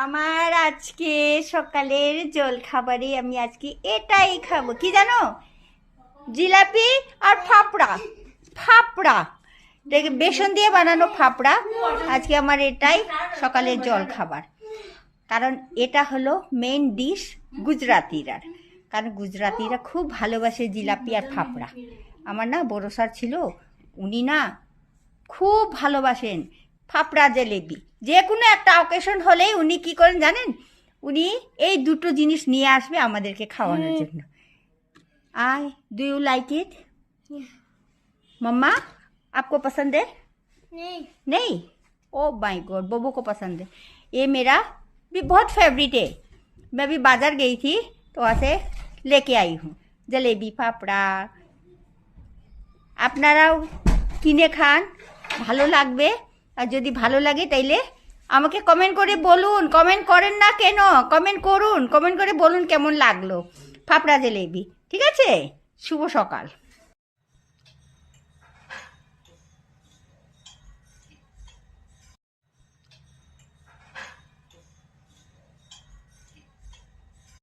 আমার আজকে সকালের জল খাবারে আমি আজকে এটাই খাবো, কি জানো? জিলাপি আর ফাফড়া। ফাফড়া দেখে বেসন দিয়ে বানানো ফাফড়া। আজকে আমার এটাই সকালের জল খাবার, কারণ এটা হলো মেইন ডিশ গুজরাতিরা। কারণ গুজরাতিরা খুব ভালোবাসে জিলাপি আর ফাফড়া। আমার না বড় স্যার ছিল, উনি না খুব ভালোবাসেন ফাফড়া জিলেবি। যে কোনো একটা অকেশন হলেই উনি কি করেন জানেন? উনি এই দুটো জিনিস নিয়ে আসবে আমাদেরকে খাওয়ানোর জন্য। डू यू लाइक इट मम्मा? आपको पसंद है? नहीं। नहीं? ओ माय गॉड, बबू को पसंद है। ये मेरा भी बहुत फेवरेट है। मैं अभी बाजार गई थी तो वहाँ से लेके आई हूँ जलेबी फाफड़ा। আপনারাও কিনে খান, ভালো লাগবে। আর যদি ভালো লাগে তাইলে আমাকে কমেন্ট করে বলুন। কমেন্ট করেন না কেন? কমেন্ট করুন, কমেন্ট করে বলুন কেমন লাগলো ফাফড়া জিলেবি। ঠিক আছে? শুভ সকাল।